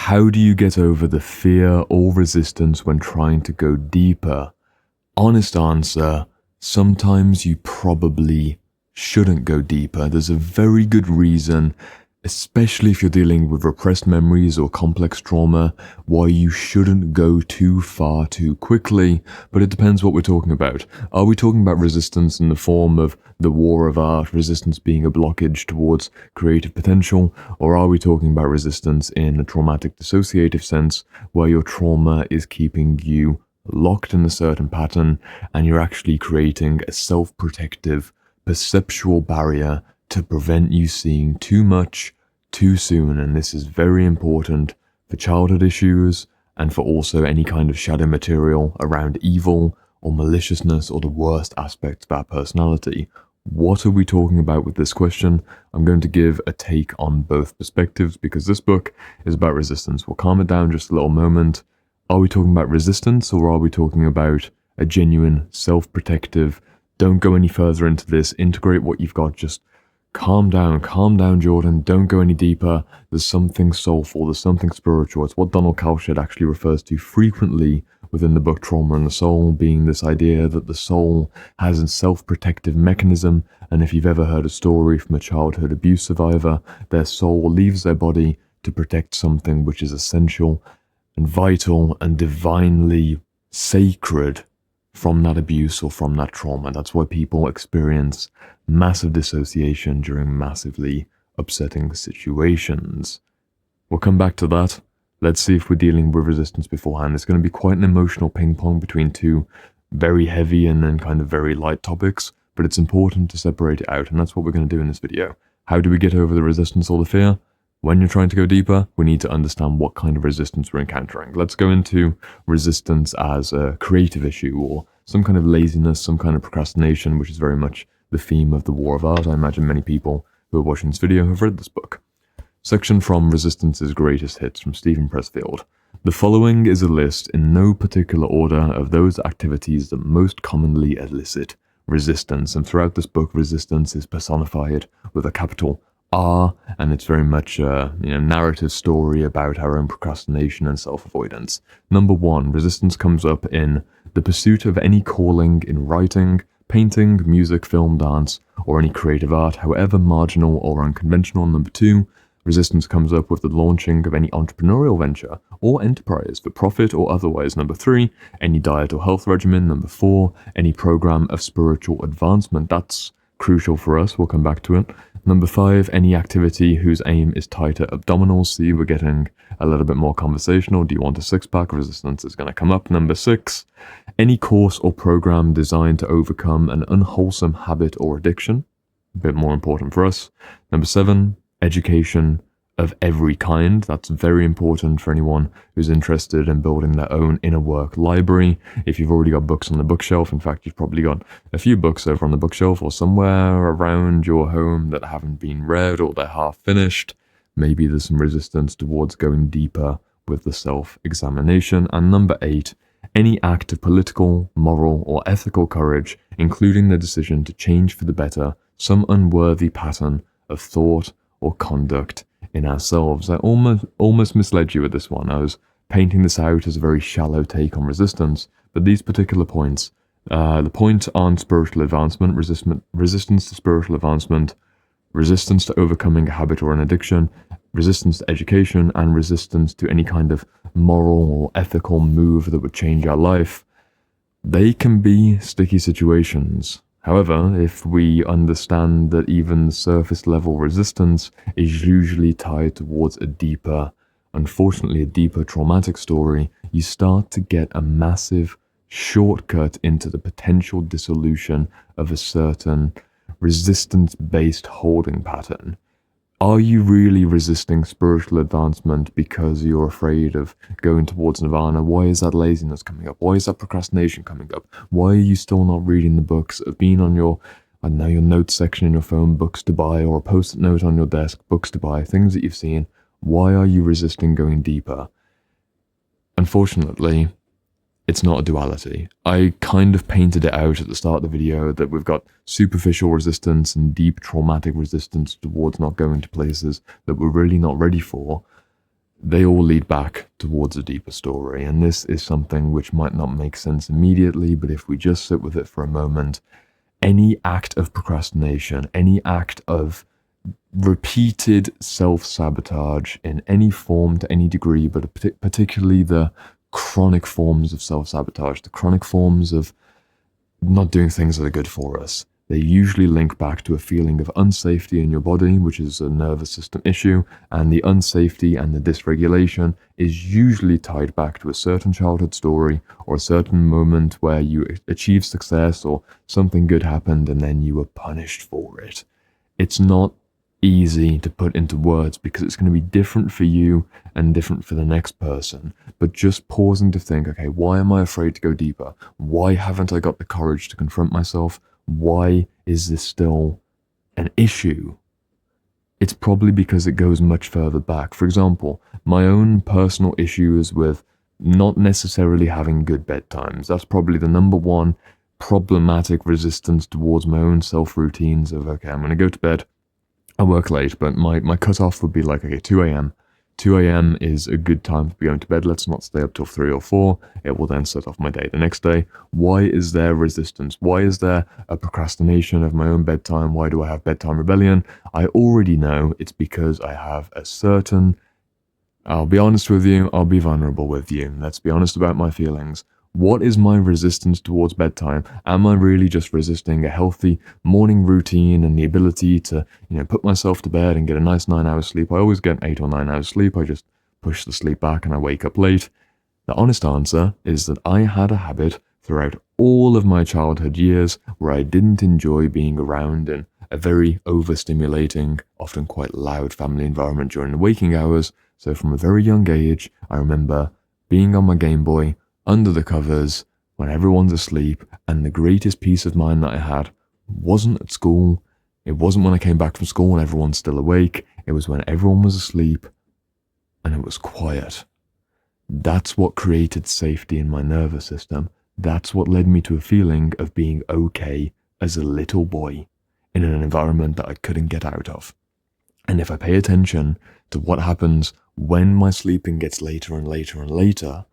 How do you get over the fear or resistance when trying to go deeper? Honest answer, sometimes you probably shouldn't go deeper. There's a very good reason, especially if you're dealing with repressed memories or complex trauma, why you shouldn't go too far too quickly, but it depends what we're talking about. Are we talking about resistance in the form of the war of art, resistance being a blockage towards creative potential, or are we talking about resistance in a traumatic dissociative sense, where your trauma is keeping you locked in a certain pattern and you're actually creating a self-protective perceptual barrier to prevent you seeing too much too soon? And this is very important for childhood issues and for also any kind of shadow material around evil or maliciousness or the worst aspects of our personality. What are we talking about with this question? I'm going to give a take on both perspectives because this book is about resistance. We'll calm it down just a little moment. Are we talking about resistance or are we talking about a genuine self-protective, don't go any further into this, integrate what you've got, just calm down, Jordan, don't go any deeper, there's something soulful, there's something spiritual. It's what Donald Kalshed actually refers to frequently within the book Trauma and the Soul, being this idea that the soul has a self-protective mechanism, and if you've ever heard a story from a childhood abuse survivor, their soul leaves their body to protect something which is essential and vital and divinely sacred from that abuse or from that trauma. That's why people experience massive dissociation during massively upsetting situations. We'll come back to that. Let's see if we're dealing with resistance beforehand. It's going to be quite an emotional ping pong between two very heavy and then kind of very light topics, but it's important to separate it out, and that's what we're going to do in this video. How do we get over the resistance or the fear? When you're trying to go deeper, we need to understand what kind of resistance we're encountering. Let's go into resistance as a creative issue or some kind of laziness, some kind of procrastination, which is very much the theme of the War of Art. I imagine many people who are watching this video have read this book. Section from Resistance's Greatest Hits from Stephen Pressfield. The following is a list in no particular order of those activities that most commonly elicit resistance. And throughout this book, resistance is personified with a capital R, and it's very much a narrative story about our own procrastination and self-avoidance. Number 1, resistance comes up in the pursuit of any calling in writing, painting, music, film, dance, or any creative art, however marginal or unconventional. Number 2, resistance comes up with the launching of any entrepreneurial venture or enterprise for profit or otherwise. Number 3, any diet or health regimen. Number 4, any program of spiritual advancement. That's crucial for us. We'll come back to it. Number 5, any activity whose aim is tighter abdominals. See, we're getting a little bit more conversational. Do you want a six-pack? Resistance is going to come up. Number 6, any course or program designed to overcome an unwholesome habit or addiction. A bit more important for us. Number 7, education of every kind. That's very important for anyone who's interested in building their own inner work library. If you've already got books on the bookshelf, in fact, you've probably got a few books over on the bookshelf or somewhere around your home that haven't been read or they're half finished. Maybe there's some resistance towards going deeper with the self-examination. And number 8, any act of political, moral, or ethical courage, including the decision to change for the better some unworthy pattern of thought or conduct in ourselves. I almost misled you with this one. I was painting this out as a very shallow take on resistance, but these particular points, the point on spiritual advancement, resistance to spiritual advancement, resistance to overcoming a habit or an addiction, resistance to education, and resistance to any kind of moral or ethical move that would change our life, they can be sticky situations. However, if we understand that even surface level resistance is usually tied towards unfortunately a deeper traumatic story, you start to get a massive shortcut into the potential dissolution of a certain resistance-based holding pattern. Are you really resisting spiritual advancement because you're afraid of going towards nirvana? Why is that laziness coming up? Why is that procrastination coming up? Why are you still not reading the books that have been on your, your notes section in your phone, books to buy, or a post-it note on your desk, books to buy, things that you've seen? Why are you resisting going deeper? Unfortunately, it's not a duality. I kind of painted it out at the start of the video that we've got superficial resistance and deep traumatic resistance towards not going to places that we're really not ready for. they all lead back towards a deeper story. And this is something which might not make sense immediately, but if we just sit with it for a moment, any act of procrastination, any act of repeated self-sabotage in any form to any degree, but particularly the chronic forms of self-sabotage, the chronic forms of not doing things that are good for us, they usually link back to a feeling of unsafety in your body, which is a nervous system issue, and the unsafety and the dysregulation is usually tied back to a certain childhood story or a certain moment where you achieved success or something good happened and then you were punished for it. It's not easy to put into words because it's going to be different for you and different for the next person. But just pausing to think, okay, why am I afraid to go deeper? Why haven't I got the courage to confront myself? Why is this still an issue? It's probably because it goes much further back. For example, my own personal issues with not necessarily having good bedtimes. That's probably the number one problematic resistance towards my own self-routines of, okay, I'm going to go to bed. I work late, but my cutoff would be like, okay, 2 a.m. 2 a.m. is a good time to be going to bed. Let's not stay up till 3 or 4. It will then set off my day the next day. Why is there resistance? Why is there a procrastination of my own bedtime? Why do I have bedtime rebellion? I already know it's because I have a certain... I'll be honest with you. I'll be vulnerable with you. Let's be honest about my feelings. What is my resistance towards bedtime? Am I really just resisting a healthy morning routine and the ability to, put myself to bed and get a nice 9 hours sleep? I always get 8 or 9 hours sleep. I just push the sleep back and I wake up late. The honest answer is that I had a habit throughout all of my childhood years where I didn't enjoy being around in a very overstimulating, often quite loud family environment during the waking hours. So from a very young age, I remember being on my Game Boy, under the covers, when everyone's asleep, and the greatest peace of mind that I had wasn't at school. It wasn't when I came back from school and everyone's still awake. It was when everyone was asleep and it was quiet. That's what created safety in my nervous system. That's what led me to a feeling of being okay as a little boy in an environment that I couldn't get out of. And if I pay attention to what happens when my sleeping gets later and later and later,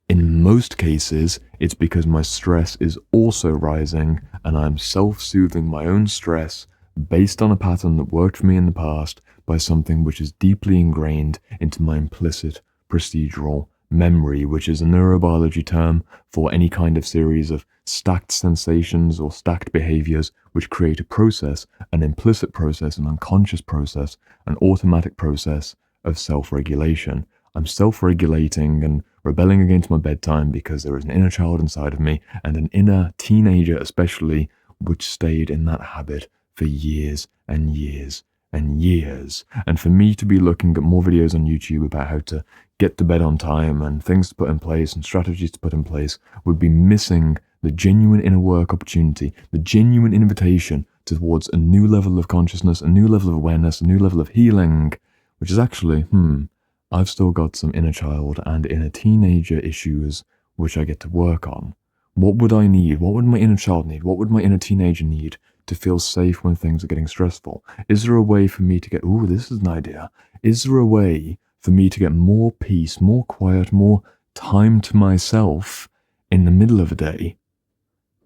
in most cases, it's because my stress is also rising and I'm self-soothing my own stress based on a pattern that worked for me in the past by something which is deeply ingrained into my implicit procedural memory, which is a neurobiology term for any kind of series of stacked sensations or stacked behaviors which create a process, an implicit process, an unconscious process, an automatic process of self-regulation. I'm self-regulating and rebelling against my bedtime because there is an inner child inside of me and an inner teenager especially which stayed in that habit for years and years and years. And for me to be looking at more videos on YouTube about how to get to bed on time and things to put in place and strategies to put in place would be missing the genuine inner work opportunity, the genuine invitation towards a new level of consciousness, a new level of awareness, a new level of healing, which is actually, I've still got some inner child and inner teenager issues which I get to work on. What would I need? What would my inner child need? What would my inner teenager need to feel safe when things are getting stressful? Is there a way for me to get, this is an idea. Is there a way for me to get more peace, more quiet, more time to myself in the middle of a day?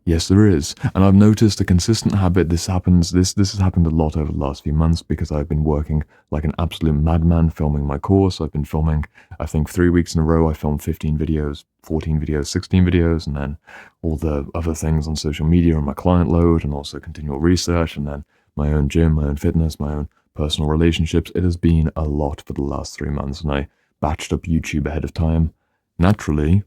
Yes, there is. And I've noticed a consistent habit. This has happened a lot over the last few months because I've been working like an absolute madman filming my course. I've been filming, I think 3 weeks in a row, I filmed 15 videos, 14 videos, 16 videos, and then all the other things on social media and my client load and also continual research and then my own gym, my own fitness, my own personal relationships. It has been a lot for the last 3 months and I batched up YouTube ahead of time. Naturally,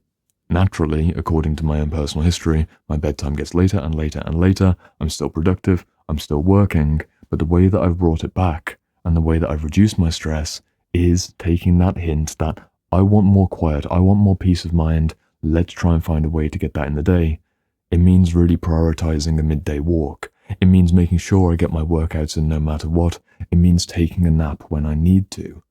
according to my own personal history, my bedtime gets later and later and later. I'm still productive, I'm still working, but the way that I've brought it back and the way that I've reduced my stress is taking that hint that I want more quiet, I want more peace of mind, let's try and find a way to get that in the day. It means really prioritizing a midday walk. It means making sure I get my workouts in no matter what. It means taking a nap when I need to.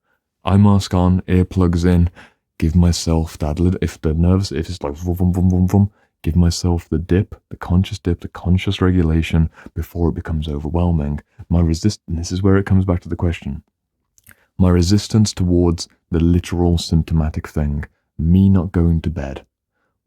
Eye mask on, earplugs in, give myself that little, if it's like vroom, vroom, vroom, vroom, vroom, give myself the dip, the conscious regulation before it becomes overwhelming. This is where it comes back to the question. My resistance towards the literal symptomatic thing, me not going to bed,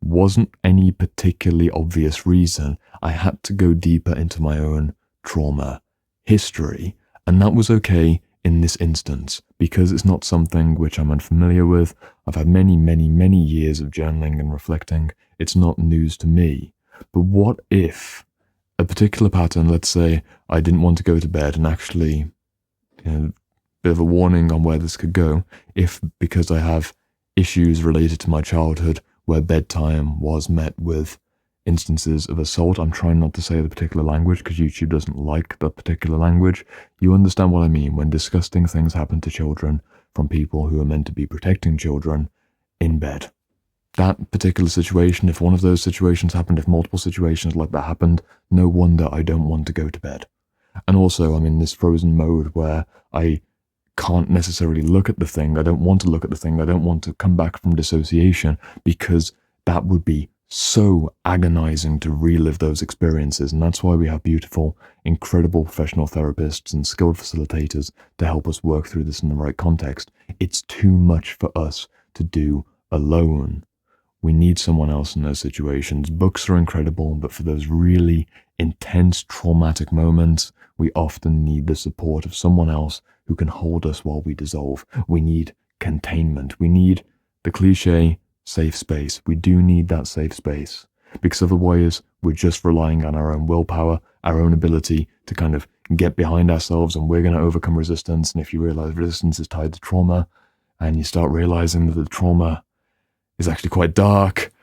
wasn't any particularly obvious reason. I had to go deeper into my own trauma history, and that was okay in this instance because it's not something which I'm unfamiliar with. I've had many, many, many years of journaling and reflecting. It's not news to me. But what if a particular pattern, let's say I didn't want to go to bed, and actually, bit of a warning on where this could go, if because I have issues related to my childhood where bedtime was met with instances of assault. I'm trying not to say the particular language because YouTube doesn't like the particular language. You understand what I mean when disgusting things happen to children from people who are meant to be protecting children in bed. That particular situation, if one of those situations happened, if multiple situations like that happened, no wonder I don't want to go to bed. And also, I'm in this frozen mode where I can't necessarily look at the thing. I don't want to look at the thing. I don't want to come back from dissociation because that would be so agonizing to relive those experiences. And that's why we have beautiful, incredible professional therapists and skilled facilitators to help us work through this in the right context. It's too much for us to do alone. We need someone else in those situations. Books are incredible, but for those really intense traumatic moments, we often need the support of someone else who can hold us while we dissolve. We need containment. We need the cliche safe space. We do need that safe space because otherwise we're just relying on our own willpower, our own ability to kind of get behind ourselves, and we're going to overcome resistance. And if you realize resistance is tied to trauma and you start realizing that the trauma is actually quite dark,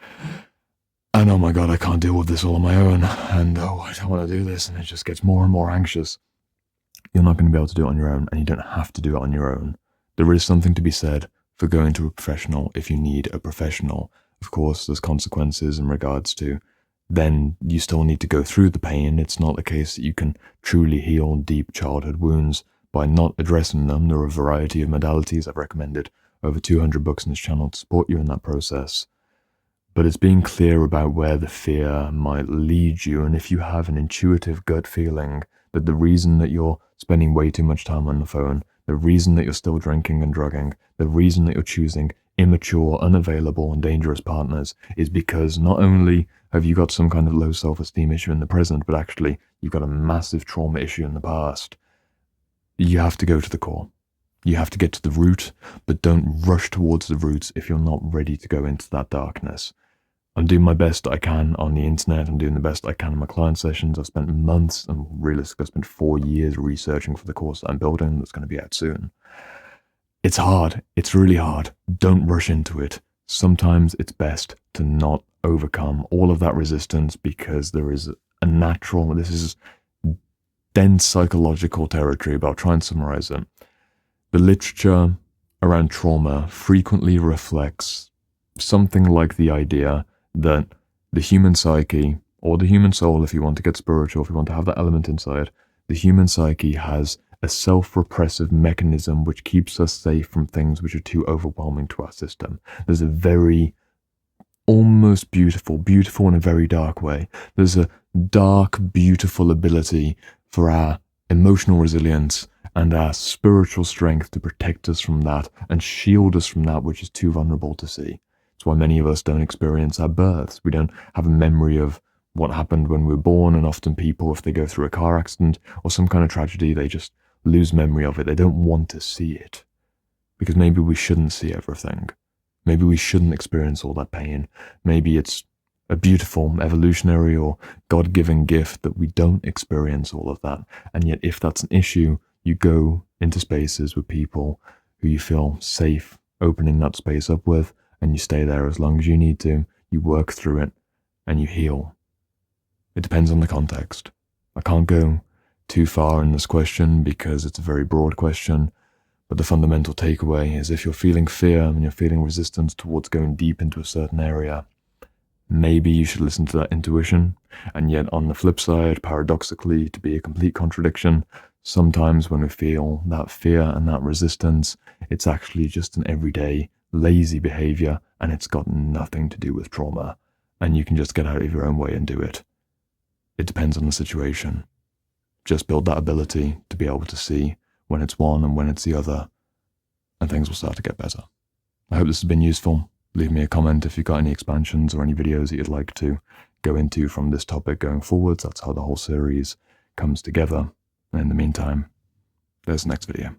and oh my God, I can't deal with this all on my own, and oh, I don't want to do this, and it just gets more and more anxious. You're not going to be able to do it on your own, and you don't have to do it on your own. There is something to be said for going to a professional if you need a professional. Of course, there's consequences in regards to then you still need to go through the pain. It's not the case that you can truly heal deep childhood wounds by not addressing them. There are a variety of modalities. I've recommended over 200 books on this channel to support you in that process. But it's being clear about where the fear might lead you. And if you have an intuitive gut feeling that the reason that you're spending way too much time on the phone, the reason that you're still drinking and drugging, the reason that you're choosing immature, unavailable, and dangerous partners is because not only have you got some kind of low self-esteem issue in the present, but actually you've got a massive trauma issue in the past. You have to go to the core. You have to get to the root, but don't rush towards the roots if you're not ready to go into that darkness. I'm doing my best I can on the internet. I'm doing the best I can in my client sessions. I've spent months, and realistically I've spent 4 years researching for the course that I'm building that's going to be out soon. It's hard. It's really hard. Don't rush into it. Sometimes it's best to not overcome all of that resistance because there is a natural, this is dense psychological territory, but I'll try and summarize it. The literature around trauma frequently reflects something like the idea that the human psyche, or the human soul, if you want to get spiritual, if you want to have that element inside, the human psyche has a self-repressive mechanism which keeps us safe from things which are too overwhelming to our system. There's a very almost beautiful in a very dark way. There's a dark, beautiful ability for our emotional resilience and our spiritual strength to protect us from that and shield us from that which is too vulnerable to see. It's why many of us don't experience our births. We don't have a memory of what happened when we were born, and often people, if they go through a car accident or some kind of tragedy, they just lose memory of it. They don't want to see it because maybe we shouldn't see everything. Maybe we shouldn't experience all that pain. Maybe it's a beautiful evolutionary or God-given gift that we don't experience all of that. And yet if that's an issue, you go into spaces with people who you feel safe opening that space up with, and you stay there as long as you need to. You work through it and you heal. It depends on the context. I can't go too far in this question because it's a very broad question, but the fundamental takeaway is if you're feeling fear and you're feeling resistance towards going deep into a certain area, maybe you should listen to that intuition. And yet on the flip side, paradoxically, to be a complete contradiction, sometimes when we feel that fear and that resistance, it's actually just an everyday lazy behavior and it's got nothing to do with trauma, and you can just get out of your own way and do it. It depends on the situation. Just build that ability to be able to see when it's one and when it's the other, and things will start to get better. I hope this has been useful. Leave me a comment if you've got any expansions or any videos that you'd like to go into from this topic going forwards. That's how the whole series comes together. And in the meantime, there's the next video.